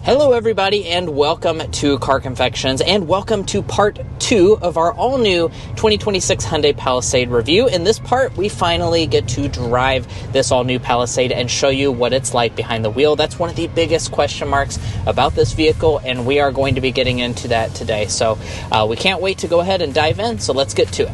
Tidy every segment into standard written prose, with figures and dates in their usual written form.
Hello everybody and welcome to Car Confections and welcome to part 2 of our all-new 2026 Hyundai Palisade review. In this part, we finally get to drive this all-new Palisade and show you what it's like behind the wheel. That's one of the biggest question marks about this vehicle, and we are going to be getting into that today. So we can't wait to go ahead and dive in, so let's get to it.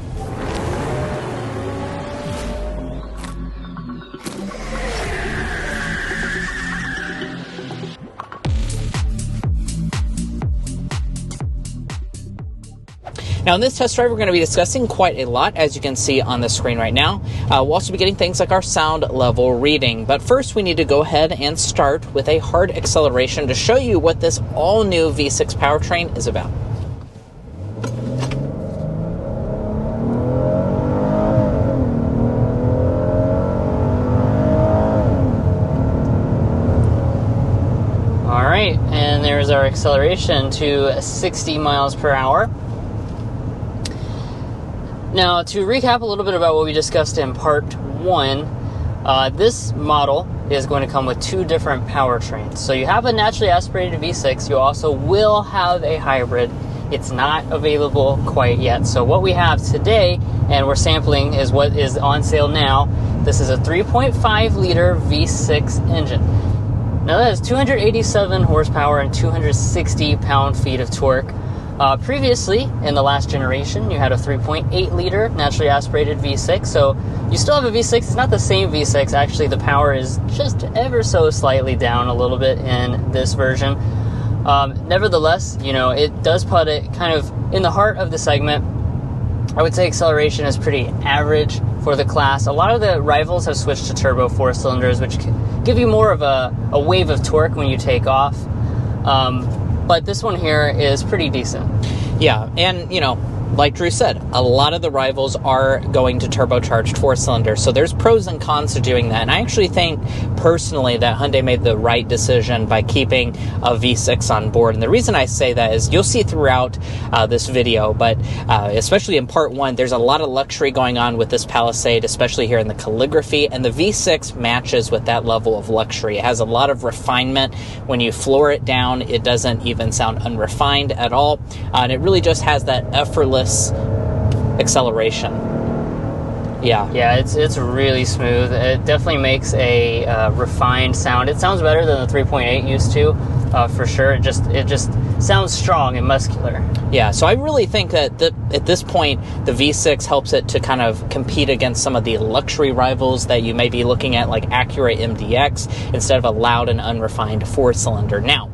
Now in this test drive, we're going to be discussing quite a lot, as you can see on the screen right now. We'll also be getting things like our sound level reading. But first, we need to go ahead and start with a hard acceleration to show you what this all-new V6 powertrain is about. All right, and there's our acceleration to 60 miles per hour. Now, to recap a little bit about what we discussed in part 1, this model is going to come with 2 different powertrains. So you have a naturally aspirated V6, you also will have a hybrid. It's not available quite yet. So what we have today, and we're sampling, is what is on sale now. This is a 3.5 liter V6 engine. Now that has 287 horsepower and 260 pound-feet of torque. Previously, in the last generation, you had a 3.8 liter naturally aspirated V6, so you still have a V6. It's not the same V6. Actually, the power is just ever so slightly down a little bit in this version. Nevertheless, you know, it does put it kind of in the heart of the segment. I would say acceleration is pretty average for the class. A lot of the rivals have switched to turbo 4 cylinders, which give you more of a wave of torque when you take off. But this one here is pretty decent. Yeah, and, you know, like Drew said, a lot of the rivals are going to turbocharged 4-cylinder, so there's pros and cons to doing that. And I actually think, personally, that Hyundai made the right decision by keeping a V6 on board. And the reason I say that is you'll see throughout this video, but especially in part 1, there's a lot of luxury going on with this Palisade, especially here in the calligraphy, and the V6 matches with that level of luxury. It has a lot of refinement. When you floor it down, it doesn't even sound unrefined at all, and it really just has that effortless acceleration. Yeah, it's really smooth. It definitely makes a refined sound. It sounds better than the 3.8 used to, for sure. It just sounds strong and muscular. Yeah, so I really think that at this point, the V6 helps it to kind of compete against some of the luxury rivals that you may be looking at, like Acura MDX, instead of a loud and unrefined 4-cylinder. Now,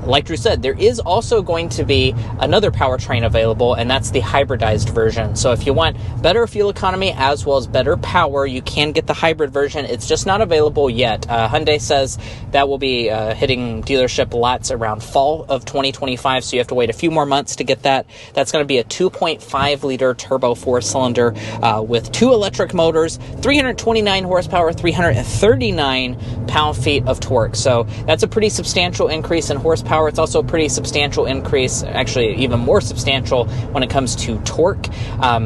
like Drew said, there is also going to be another powertrain available, and that's the hybridized version. So if you want better fuel economy as well as better power, you can get the hybrid version. It's just not available yet. Hyundai says that will be hitting dealership lots around fall of 2025, so you have to wait a few more months to get that. That's going to be a 2.5 liter turbo 4-cylinder with 2 electric motors, 329 horsepower, 339 pound-feet of torque. So that's a pretty substantial increase in horsepower. It's also a pretty substantial increase, actually even more substantial when it comes to torque.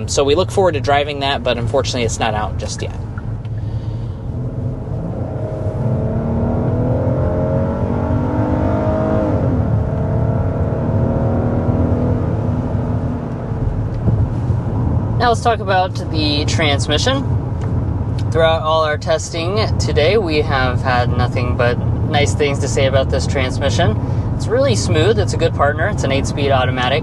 So we look forward to driving that, but unfortunately it's not out just yet. Now let's talk about the transmission. Throughout all our testing today, we have had nothing but nice things to say about this transmission. It's really smooth. It's a good partner. It's an 8-speed automatic.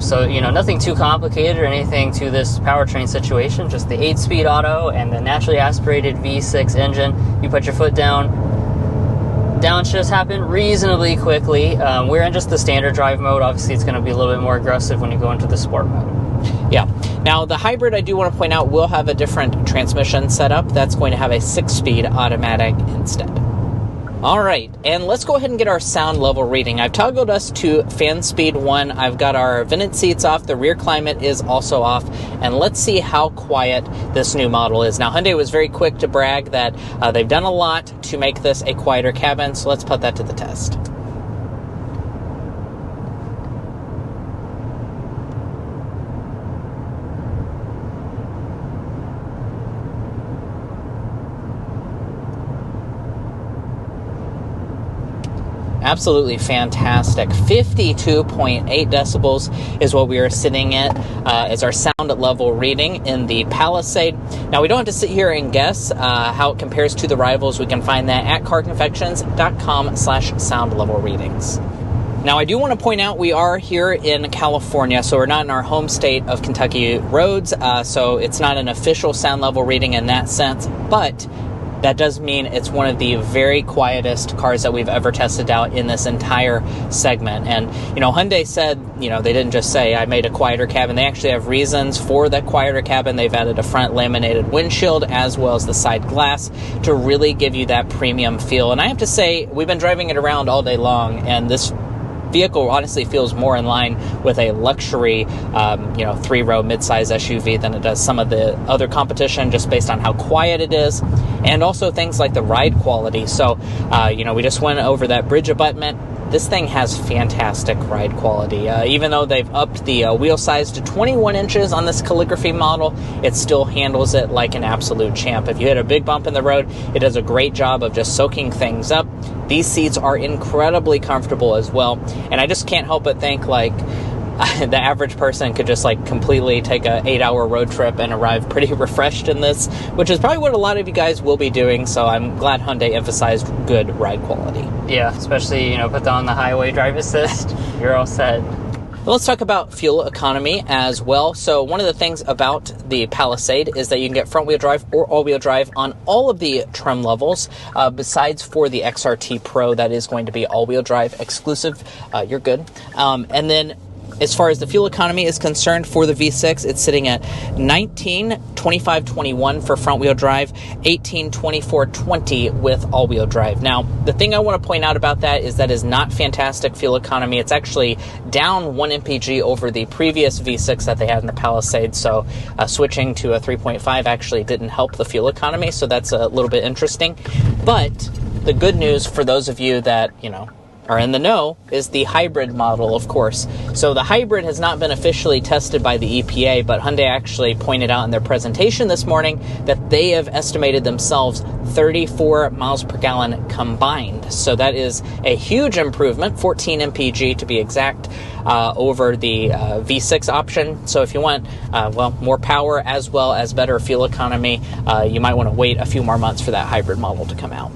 So, you know, nothing too complicated or anything to this powertrain situation. Just the 8-speed auto and the naturally aspirated V6 engine. You put your foot down, downshifts happen reasonably quickly. We're in just the standard drive mode. Obviously, it's going to be a little bit more aggressive when you go into the sport mode. Yeah. Now, the hybrid, I do want to point out, will have a different transmission setup. That's going to have a 6-speed automatic instead. All right, and let's go ahead and get our sound level reading. I've toggled us to fan speed 1. I've got our vented seats off. The rear climate is also off. And let's see how quiet this new model is. Now, Hyundai was very quick to brag that they've done a lot to make this a quieter cabin, so let's put that to the test. Absolutely fantastic. 52.8 decibels is what we are sitting at as our sound level reading in the Palisade. Now, we don't have to sit here and guess how it compares to the rivals. We can find that at carconfections.com/sound level readings. Now, I do want to point out we are here in California, so we're not in our home state of Kentucky roads, so it's not an official sound level reading in that sense, but that does mean it's one of the very quietest cars that we've ever tested out in this entire segment. And, Hyundai said, they didn't just say, I made a quieter cabin. They actually have reasons for that quieter cabin. They've added a front laminated windshield as well as the side glass to really give you that premium feel. And I have to say, we've been driving it around all day long, and this vehicle honestly feels more in line with a luxury, three-row midsize SUV than it does some of the other competition, just based on how quiet it is, and also things like the ride quality. So, we just went over that bridge abutment. This thing has fantastic ride quality. Even though they've upped the wheel size to 21 inches on this Calligraphy model, it still handles it like an absolute champ. If you hit a big bump in the road, it does a great job of just soaking things up. These seats are incredibly comfortable as well. And I just can't help but think, the average person could just completely take a 8-hour road trip and arrive pretty refreshed in this, which is probably what a lot of you guys will be doing. So I'm glad Hyundai emphasized good ride quality. Yeah, especially, put on the highway drive assist. You're all set. Let's talk about fuel economy as well. So one of the things about the Palisade is that you can get front-wheel drive or all-wheel drive on all of the trim levels, besides for the XRT Pro, that is going to be all-wheel drive exclusive. You're good. And then as far as the fuel economy is concerned for the V6, it's sitting at 19.25.21 for front-wheel drive, 18.24.20 with all-wheel drive. Now, the thing I want to point out about that is not fantastic fuel economy. It's actually down 1 mpg over the previous V6 that they had in the Palisade, so switching to a 3.5 actually didn't help the fuel economy, so that's a little bit interesting. But the good news for those of you that, are in the know is the hybrid model, of course. So the hybrid has not been officially tested by the EPA, but Hyundai actually pointed out in their presentation this morning that they have estimated themselves 34 miles per gallon combined. So that is a huge improvement, 14 mpg to be exact, over the V6 option. So if you want, more power as well as better fuel economy, you might want to wait a few more months for that hybrid model to come out.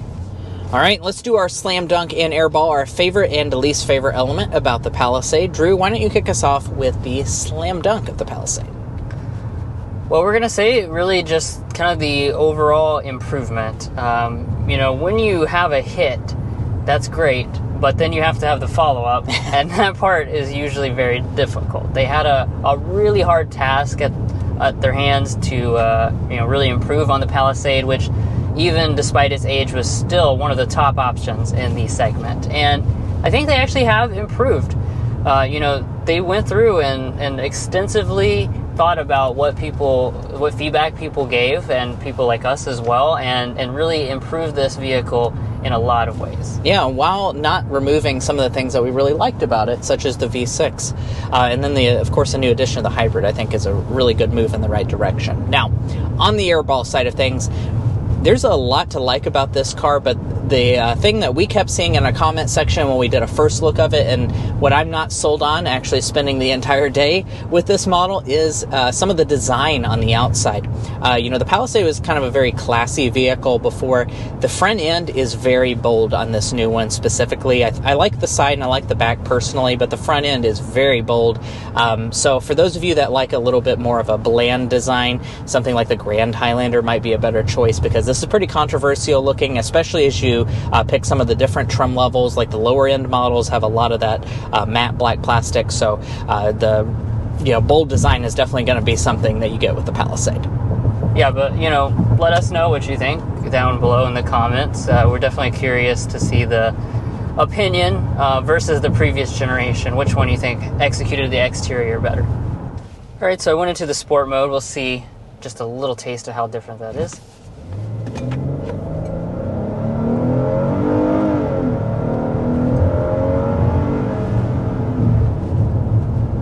All right, let's do our slam dunk and airball, our favorite and least favorite element about the Palisade. Drew, why don't you kick us off with the slam dunk of the Palisade? Well, we're going to say really just kind of the overall improvement. When you have a hit, that's great, but then you have to have the follow-up, and that part is usually very difficult. They had a really hard task at their hands to really improve on the Palisade, which, even despite its age, was still one of the top options in the segment. And I think they actually have improved. They went through and extensively thought about what feedback people gave, and people like us as well, and really improved this vehicle in a lot of ways. Yeah, while not removing some of the things that we really liked about it, such as the V6. And then, of course, the new addition of the hybrid, I think, is a really good move in the right direction. Now, on the airball side of things, there's a lot to like about this car, but the thing that we kept seeing in a comment section when we did a first look of it, and what I'm not sold on, actually spending the entire day with this model, is some of the design on the outside. The Palisade was kind of a very classy vehicle before. The front end is very bold on this new one specifically. I like the side and I like the back personally, but the front end is very bold. So for those of you that like a little bit more of a bland design, something like the Grand Highlander might be a better choice, because this is pretty controversial looking, especially as you pick some of the different trim levels. Like the lower end models have a lot of that matte black plastic, so the bold design is definitely going to be something that you get with the Palisade. Yeah, but let us know what you think down below in the comments. We're definitely curious to see the opinion versus the previous generation. Which one you think executed the exterior better? All right, so I went into the sport mode. We'll see just a little taste of how different that is.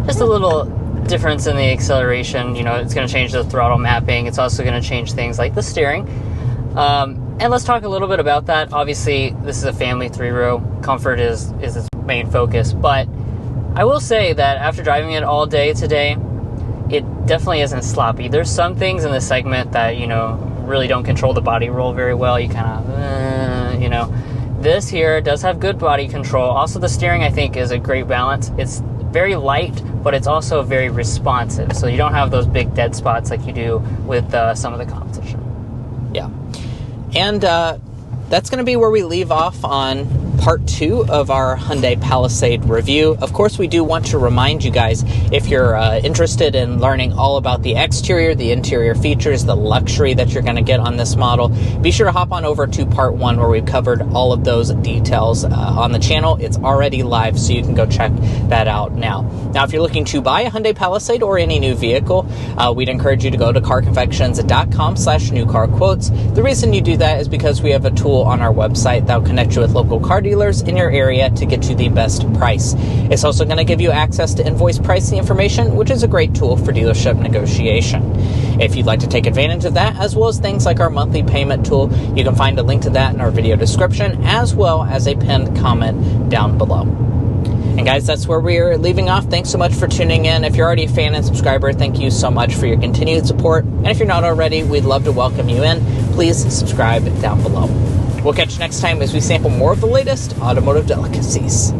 Just a little difference in the acceleration. It's going to change the throttle mapping. It's also going to change things like the steering. And let's talk a little bit about that. Obviously, this is a family 3-row. Comfort is its main focus. But I will say that after driving it all day today, it definitely isn't sloppy. There's some things in the segment that, really don't control the body roll very well. You kind of, This here does have good body control. Also, the steering, I think, is a great balance. It's very light, but it's also very responsive. So you don't have those big dead spots like you do with some of the competition. Yeah. And that's going to be where we leave off on part 2 of our Hyundai Palisade review. Of course, we do want to remind you guys, if you're interested in learning all about the exterior, the interior features, the luxury that you're going to get on this model, be sure to hop on over to part 1 where we've covered all of those details on the channel. It's already live, so you can go check that out now. Now, if you're looking to buy a Hyundai Palisade or any new vehicle, we'd encourage you to go to carconfections.com/newcarquotes. The reason you do that is because we have a tool on our website that will connect you with local car dealers in your area to get you the best price. It's also going to give you access to invoice pricing information, which is a great tool for dealership negotiation. If you'd like to take advantage of that, as well as things like our monthly payment tool, you can find a link to that in our video description, as well as a pinned comment down below. And guys, that's where we're leaving off. Thanks so much for tuning in. If you're already a fan and subscriber, thank you so much for your continued support. And if you're not already, we'd love to welcome you in. Please subscribe down below. We'll catch you next time as we sample more of the latest automotive delicacies.